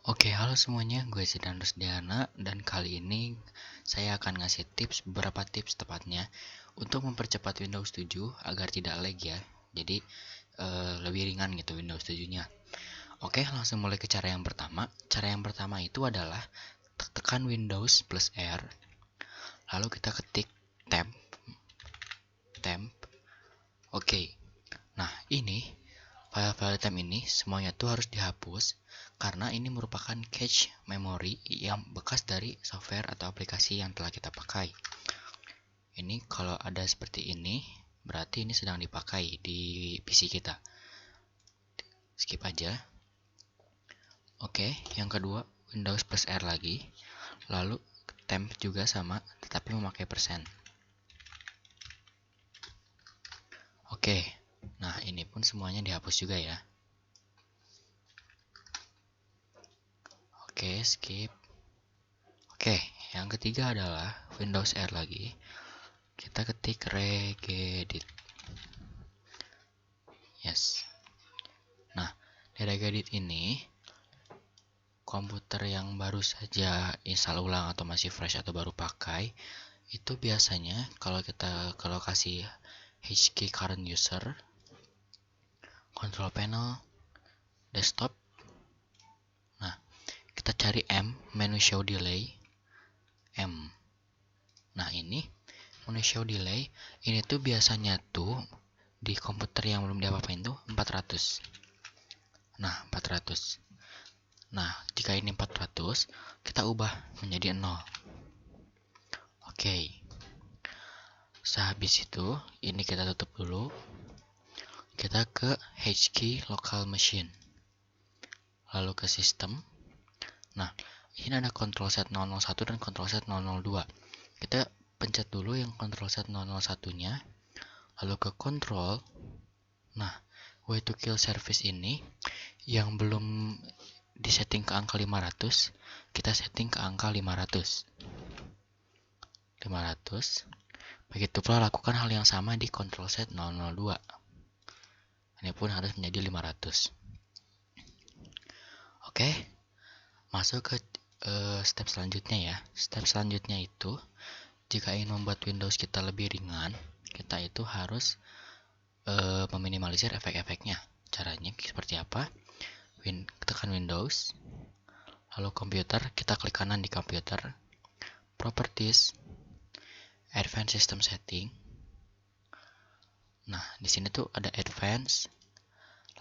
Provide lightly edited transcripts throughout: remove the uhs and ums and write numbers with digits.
Oke, halo semuanya, gue Zidan Rusdiana dan kali ini saya akan ngasih beberapa tips tepatnya untuk mempercepat Windows 7 agar tidak lag ya. Jadi lebih ringan gitu Windows 7-nya. Oke, langsung mulai ke cara yang pertama. Cara yang pertama itu adalah tekan Windows plus R, lalu kita ketik temp. Oke, nah ini file-file temp ini semuanya tuh harus dihapus karena ini merupakan cache memori yang bekas dari software atau aplikasi yang telah kita pakai. Ini kalau ada seperti ini, berarti ini sedang dipakai di PC kita. Skip aja. Oke, yang kedua Windows plus R lagi. Lalu temp juga sama, tetapi memakai persen. Oke, nah ini pun semuanya dihapus juga ya. Oke, skip. Oke, yang ketiga adalah Windows R lagi. Kita ketik regedit. Yes. Nah, di regedit ini komputer yang baru saja install ulang atau masih fresh atau baru pakai, itu biasanya kalau kita ke lokasi HK current user, control panel, desktop. Nah, kita cari menu show delay, Nah, ini menu show delay ini tuh biasanya tuh di komputer yang belum diapa-apain tuh 400. Nah, 400. Nah, jika ini 400, kita ubah menjadi 0. Oke. Sehabis itu, ini kita tutup dulu. Kita ke HKey local machine. Lalu ke sistem. Nah, ini ada control set 001 dan control set 002. Kita pencet dulu yang control set 001-nya. Lalu ke control. Nah, way to kill service ini yang belum disetting ke angka 500, kita setting ke angka 500. Begitu pula lakukan hal yang sama di control set 002. Ini pun harus menjadi 500. Oke, masuk ke step selanjutnya ya. Step selanjutnya itu, jika ingin membuat Windows kita lebih ringan, kita itu harus meminimalisir efek-efeknya. Caranya seperti apa? Tekan Windows, lalu komputer, kita klik kanan di komputer, Properties, Advanced System Setting. Nah, di sini tuh ada Advanced,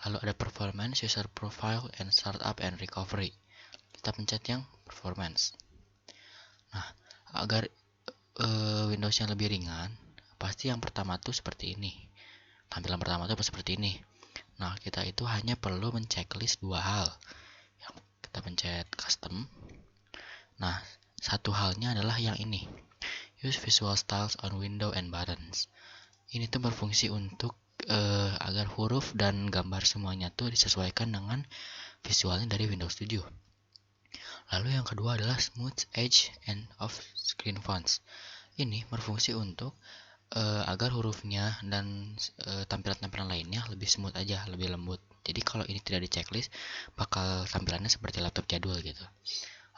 lalu ada Performance, User Profile, and Startup and Recovery. Kita pencet yang Performance. Nah, agar Windows-nya lebih ringan, pasti yang pertama tuh seperti ini. Tampilan pertama tuh seperti ini. Nah, kita itu hanya perlu menceklis dua hal. Yang kita pencet Custom. Nah, satu halnya adalah yang ini. Use visual styles on window and buttons. Ini tuh berfungsi untuk agar huruf dan gambar semuanya tuh disesuaikan dengan visualnya dari Windows 7. Lalu yang kedua adalah Smooth Edge and Off-Screen Fonts. Ini berfungsi untuk agar hurufnya dan tampilan-tampilan lainnya lebih smooth aja, lebih lembut. Jadi kalau ini tidak di checklist, bakal tampilannya seperti laptop jadul gitu.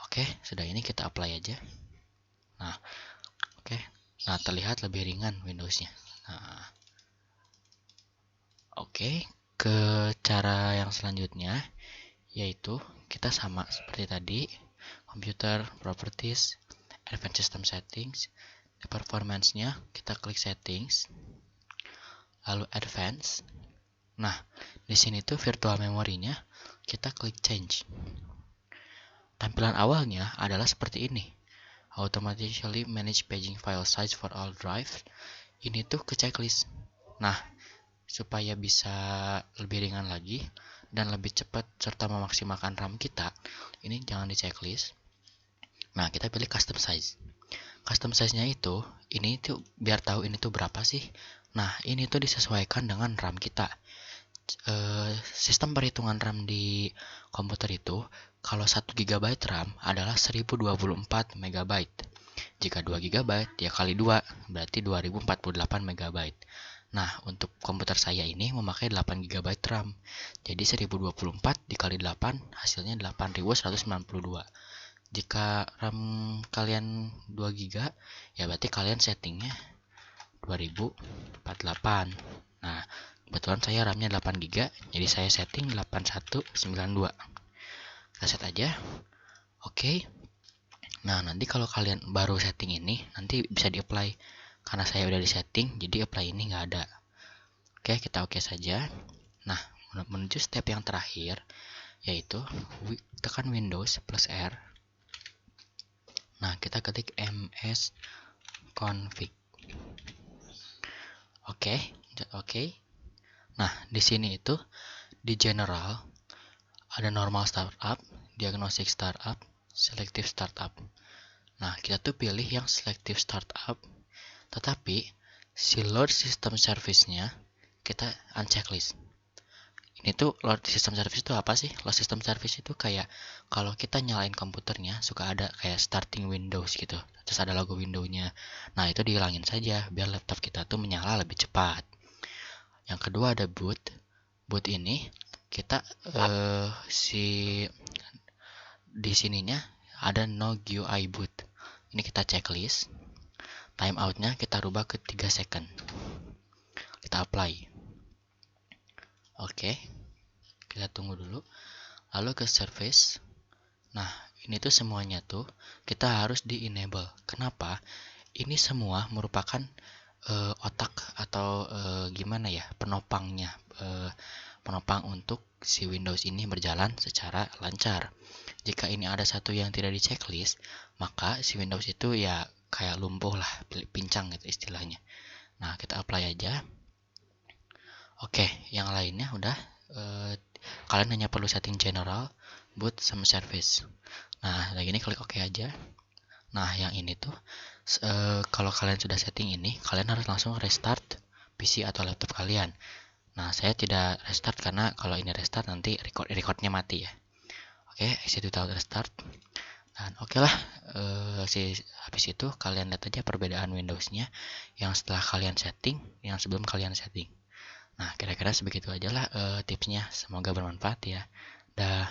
Oke, sudah ini kita apply aja. Nah, oke. Nah, terlihat lebih ringan Windows-nya. Nah, oke, ke cara yang selanjutnya, yaitu kita sama seperti tadi, Computer, Properties, Advanced System Settings. Di performance-nya kita klik Settings, lalu Advanced. Nah, di sini tuh virtual memorinya kita klik Change. Tampilan awalnya adalah seperti ini. Automatically manage paging file size for all drives. Ini tuh ke checklist. Nah, supaya bisa lebih ringan lagi dan lebih cepat serta memaksimalkan RAM kita, ini jangan di checklist. Nah, kita pilih custom size. Custom size-nya itu, ini tuh biar tahu ini tuh berapa sih. Nah, ini tuh disesuaikan dengan RAM kita. Sistem perhitungan RAM di komputer itu, kalau 1 GB RAM adalah 1024 MB. Jika 2 GB ya kali 2, berarti 2048 MB. Nah, untuk komputer saya ini memakai 8 GB RAM. Jadi 1024 dikali 8 hasilnya 8192. Jika RAM kalian 2 GB, ya berarti kalian settingnya 2048. Nah, kebetulan saya RAM-nya 8 GB, jadi saya setting 8192. Kita set aja. Oke. Nah, nanti kalau kalian baru setting ini, nanti bisa di-apply. Karena saya udah di setting, jadi apply ini nggak ada. Oke, kita oke saja. Nah, menuju step yang terakhir, yaitu tekan Windows plus R. Nah, kita ketik msconfig. Oke. Nah, di sini itu di general ada normal startup, diagnostic startup, selective startup. Nah, kita tuh pilih yang selective startup, tetapi si load system service-nya kita unchecklist. Ini tuh load system service itu apa sih? Load system service itu kayak kalau kita nyalain komputernya suka ada kayak starting Windows gitu, terus ada logo Windows-nya. Nah, itu dihilangin saja biar laptop kita tuh menyala lebih cepat. Yang kedua ada boot. Boot ini kita di sininya ada no GUI boot. Ini kita checklist. Timeoutnya kita rubah ke 3 second. Kita apply. Oke. Kita tunggu dulu. Lalu ke service. Nah, ini tuh semuanya tuh kita harus di enable. Kenapa? Ini semua merupakan otak atau gimana ya, penopangnya, penopang untuk si Windows ini berjalan secara lancar. Jika ini ada satu yang tidak di checklist, maka si Windows itu ya kayak lumpuh lah, pincang gitu istilahnya. Nah, kita apply aja. Oke, yang lainnya udah. Kalian hanya perlu setting general, boot, sama service. Nah, lagi ini klik OK aja. Nah, yang ini tuh kalau kalian sudah setting ini, kalian harus langsung restart PC atau laptop kalian. Nah, saya tidak restart karena kalau ini restart nanti recordnya mati ya. Oke, exit without restart. Dan oke lah, habis itu kalian lihat aja perbedaan Windows-nya yang setelah kalian setting, yang sebelum kalian setting. Nah, kira-kira sebegitu aja lah tipsnya. Semoga bermanfaat ya. Dah.